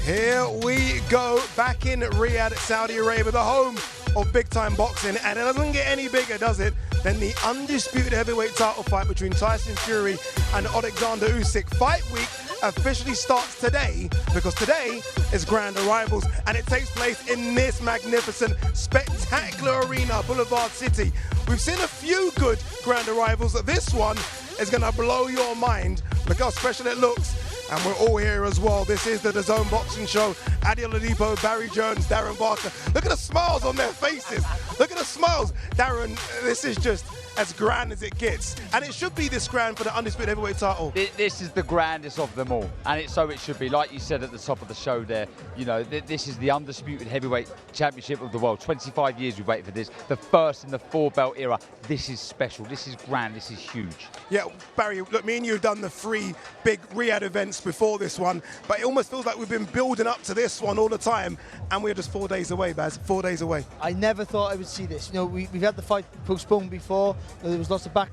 Here we go, back in Riyadh, Saudi Arabia, the home of big-time boxing, and it doesn't get any bigger, does it, than the undisputed heavyweight title fight between Tyson Fury and Oleksandr Usyk. Fight week officially starts today, because today is Grand Arrivals, and it takes place in this magnificent, spectacular arena, Boulevard City. We've seen a few good Grand Arrivals. This one is going to blow your mind. Look how special it looks. And we're all here as well. This is the DAZN Boxing Show. Adi Oladipo, Barry Jones, Darren Barker. Look at the smiles on their faces. Look at the smiles. Darren, this is just as grand as it gets. And it should be this grand for the undisputed heavyweight title. This is the grandest of them all. And so it should be. Like you said at the top of the show there, you know, this is the undisputed heavyweight championship of the world. 25 years we've waited for this. The first in the four-belt era. This is special. This is grand. This is huge. Yeah, Barry, look, me and you have done the 3 big Riyadh events before this one, but it almost feels like we've been building up to this one all the time, and we're just 4 days away, Baz, 4 days away. I never thought I would see this. You know, we've had the fight postponed before. There was lots of back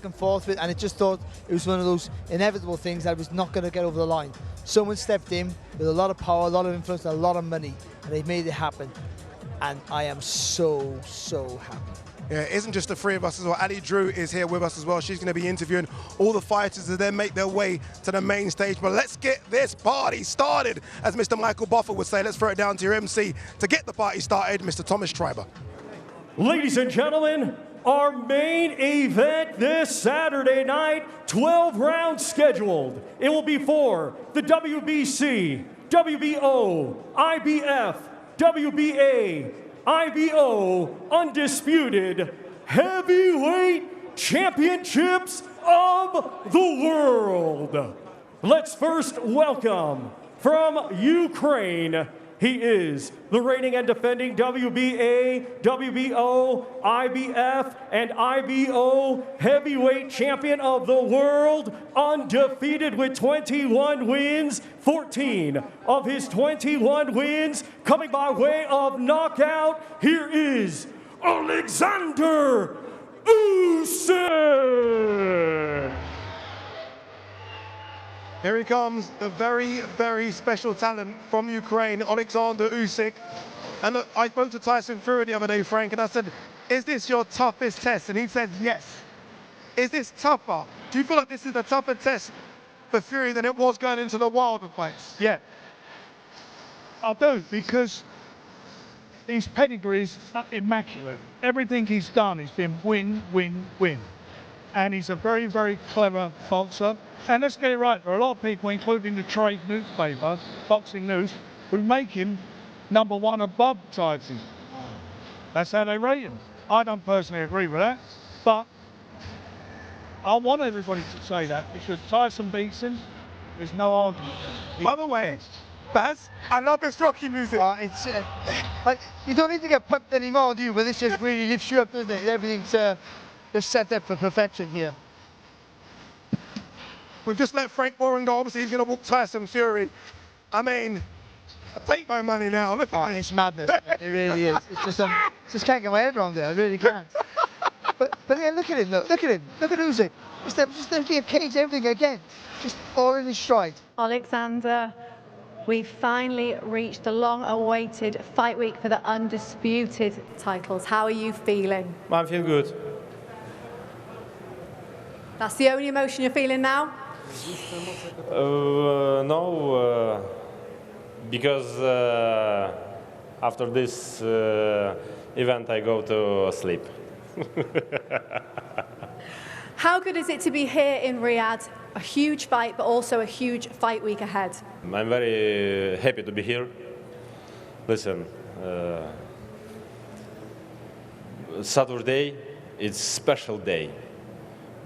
and forth with it, and it just thought it was one of those inevitable things that was not going to get over the line. Someone stepped in with a lot of power, a lot of influence, and a lot of money, and they made it happen. And I am so, so happy. Yeah, it isn't just the 3 of us as well. Ali Drew is here with us as well. She's going to be interviewing all the fighters as they make their way to the main stage. But let's get this party started, as Mr. Michael Buffer would say. Let's throw it down to your MC to get the party started, Mr. Thomas Schreiber. Ladies and gentlemen, our main event this Saturday night, 12 rounds scheduled. It will be for the WBC, WBO, IBF, WBA, IBO Undisputed Heavyweight Championships of the World. Let's first welcome from Ukraine. He is the reigning and defending WBA, WBO, IBF, and IBO Heavyweight Champion of the World, undefeated with 21 wins, 14 of his 21 wins coming by way of knockout. Here is Oleksandr Usyk. Here he comes, the very, very special talent from Ukraine, Oleksandr Usyk. And look, I spoke to Tyson Fury the other day, Frank, and I said, is this your toughest test? And he said, yes. Is this tougher? Do you feel like this is a tougher test for Fury than it was going into the Wilder fights? Yeah. I do, because his pedigree is immaculate. Everything he's done has been win, win, win. And he's a very, very clever boxer. And let's get it right, there are a lot of people, including the trade newspaper, Boxing News, who make him #1 above Tyson. That's how they rate him. I don't personally agree with that, but I want everybody to say that, because Tyson beats him, there's no argument. By the way, Baz, I love this Rocky music. It's like, you don't need to get pumped anymore, do you? But this just really lifts you up, doesn't it? Everything's just set up for perfection here. We've just let Frank Warren go. Obviously, he's going to walk Tyson Fury. I mean, I take my money now. Look at It's madness. It really is. It's just can't get my head around there. I really can't. But yeah, look at him. Look at him. Look at Usyk. Just everything, cage everything again. Just all in his stride. Oleksandr, we finally reached the long-awaited fight week for the undisputed titles. How are you feeling? I feel good. That's the only emotion you're feeling now? No, because after this event I go to sleep. How good is it to be here in Riyadh? A huge fight, but also a huge fight week ahead. I'm very happy to be here. Listen, Saturday it's special day.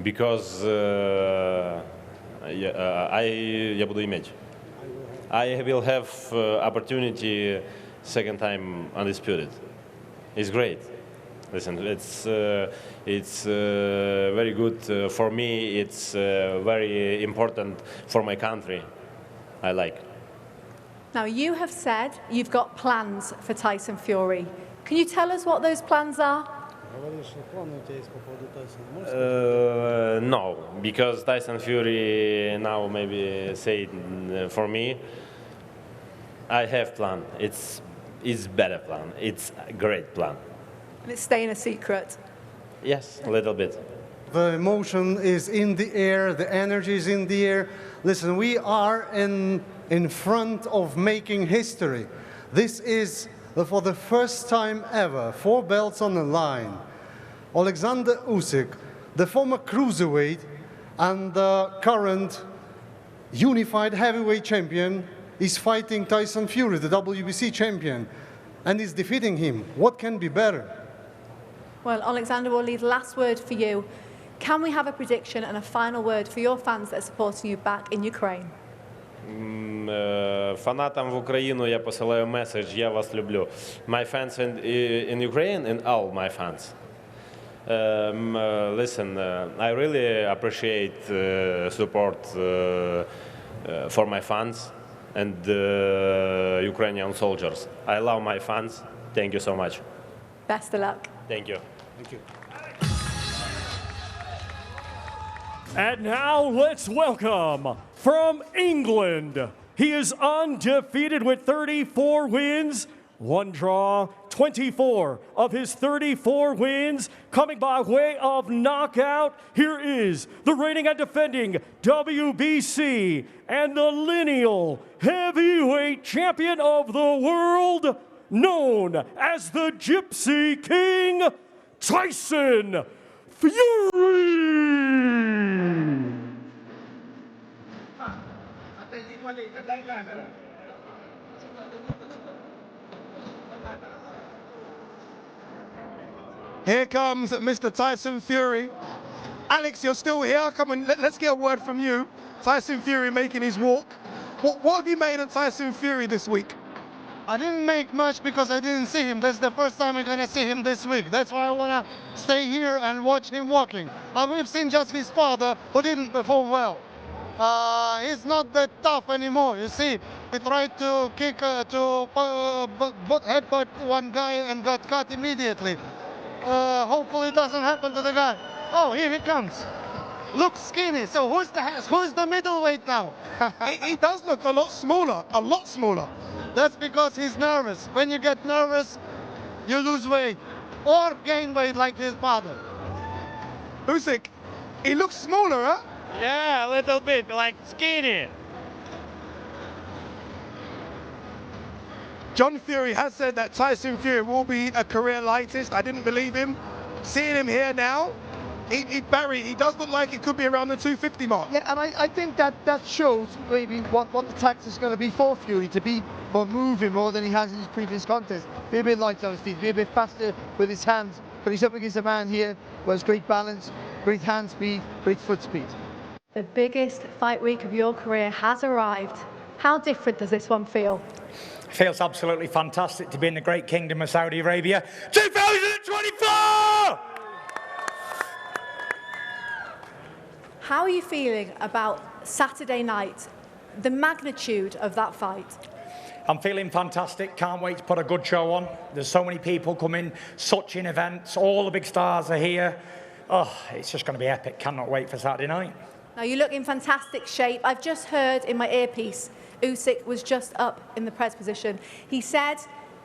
Because я буду иметь. I will have opportunity second time undisputed. It's great. Listen, it's very good for me. It's very important for my country. I like. Now, you have said you've got plans for Tyson Fury. Can you tell us what those plans are? No, because Tyson Fury now maybe say for me, I have plan. It's better plan. It's a great plan. And it's staying a secret. Yes, a little bit. The emotion is in the air, the energy is in the air. Listen, we are in front of making history. This is, for the first time ever, 4 belts on the line. Oleksandr Usyk, the former cruiserweight and the current unified heavyweight champion, is fighting Tyson Fury, the WBC champion, and is defeating him. What can be better? Well, Oleksandr, we'll leave the last word for you. Can we have a prediction and a final word for your fans that are supporting you back in Ukraine? Фанатам в Україну я посилаю меседж, я вас люблю. My fans in Ukraine and all my fans. Listen, I really appreciate support for my fans and Ukrainian soldiers. I love my fans. Thank you so much. Best of luck. Thank you. Thank you. And now let's welcome from England. He is undefeated with 34 wins, 1 draw, 24 of his 34 wins coming by way of knockout. Here is the reigning and defending WBC and the lineal heavyweight champion of the world, known as the Gypsy King, Tyson Fury. Here comes Mr. Tyson Fury. Alex, you're still here. Come on, let's get a word from you. Tyson Fury making his walk. What have you made of Tyson Fury this week? I didn't make much because I didn't see him. That's the first time I'm going to see him this week. That's why I want to stay here and watch him walking. We've seen just his father, who didn't perform well. He's not that tough anymore, you see. He tried to kick, headbutt one guy and got cut immediately. Hopefully it doesn't happen to the guy. Oh, here he comes. Looks skinny. So who's the middleweight now? He does look a lot smaller, a lot smaller. That's because he's nervous. When you get nervous, you lose weight or gain weight like his father. Usyk, he looks smaller, huh? Yeah, a little bit, like skinny. John Fury has said that Tyson Fury will be a career lightest. I didn't believe him. Seeing him here now, Barry, he does look like it could be around the 250 mark. Yeah, and I think that shows maybe what the tax is going to be for Fury, to be more moving more than he has in his previous contest. Be a bit lighter on his feet, be a bit faster with his hands. But he's up against a man here who has great balance, great hand speed, great foot speed. The biggest fight week of your career has arrived. How different does this one feel? Feels absolutely fantastic to be in the great kingdom of Saudi Arabia. 2024! How are you feeling about Saturday night, the magnitude of that fight? I'm feeling fantastic. Can't wait to put a good show on. There's so many people coming, such in events. All the big stars are here. Oh, it's just going to be epic. Cannot wait for Saturday night. Now, you look in fantastic shape. I've just heard in my earpiece, Usyk was just up in the press position. He said,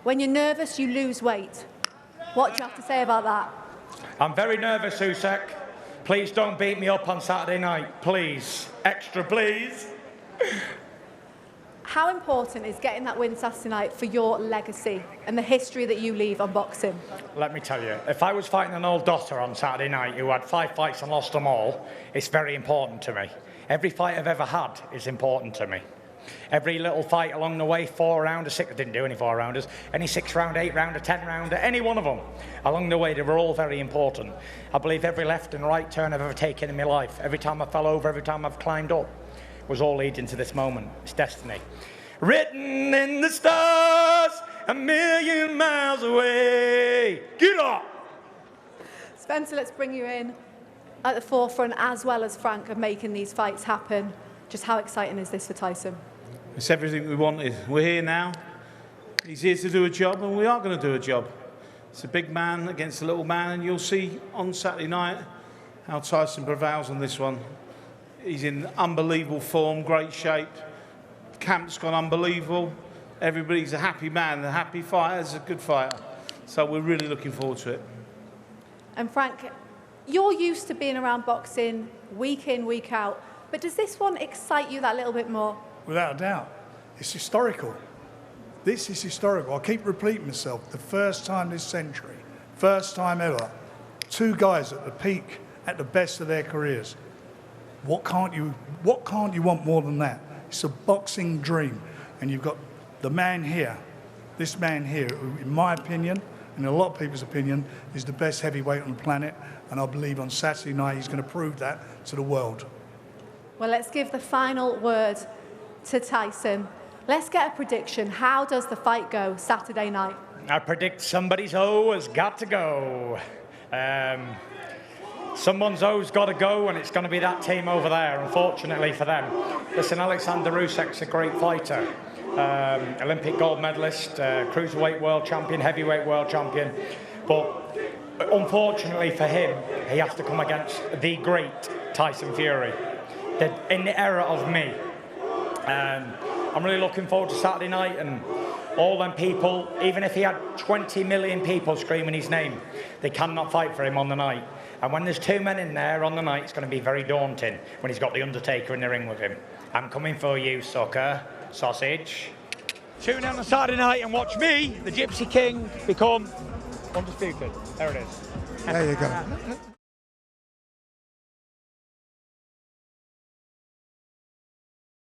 when you're nervous, you lose weight. What do you have to say about that? I'm very nervous, Usyk. Please don't beat me up on Saturday night. Please. Extra, please. How important is getting that win Saturday night for your legacy and the history that you leave on boxing? Let me tell you, if I was fighting an old dotter on Saturday night who had 5 fights and lost them all, it's very important to me. Every fight I've ever had is important to me. Every little fight along the way, 4-rounder, 6, I didn't do any 4-rounders, any 6-round, 8-rounder, 10-rounder, any one of them. Along the way, they were all very important. I believe every left and right turn I've ever taken in my life, every time I fell over, every time I've climbed up, was all leading to this moment. It's destiny. Written in the stars, a million miles away. Get up! Spencer, let's bring you in at the forefront, as well as Frank, of making these fights happen. Just how exciting is this for Tyson? It's everything we wanted. We're here now. He's here to do a job, and we are going to do a job. It's a big man against a little man, and you'll see on Saturday night how Tyson prevails on this one. He's in unbelievable form, great shape. Camp's gone unbelievable. Everybody's a happy man, a happy fighter's a good fighter. So we're really looking forward to it. And Frank, you're used to being around boxing week in, week out, but does this one excite you that little bit more? Without a doubt. It's historical. This is historical. I keep repeating myself. The first time this century, first time ever, two guys at the peak, at the best of their careers. What can't you want more than that? It's a boxing dream. And you've got the man here, this man here, who, in my opinion, and in a lot of people's opinion, is the best heavyweight on the planet. And I believe on Saturday night he's going to prove that to the world. Well, let's give the final word to Tyson. Let's get a prediction. How does the fight go Saturday night? I predict somebody's O has got to go. Someone's O's got to go, and it's going to be that team over there, unfortunately for them. Listen, Oleksandr Usyk's a great fighter. Olympic gold medalist, cruiserweight world champion, heavyweight world champion. But unfortunately for him, he has to come against the great Tyson Fury, in the era of me. I'm really looking forward to Saturday night, and all them people, even if he had 20 million people screaming his name, they cannot fight for him on the night. And when there's two men in there on the night, it's going to be very daunting when he's got the Undertaker in the ring with him. I'm coming for you, sucker, sausage. Tune in on Saturday night and watch me, the Gypsy King, become undisputed. There it is. There you go.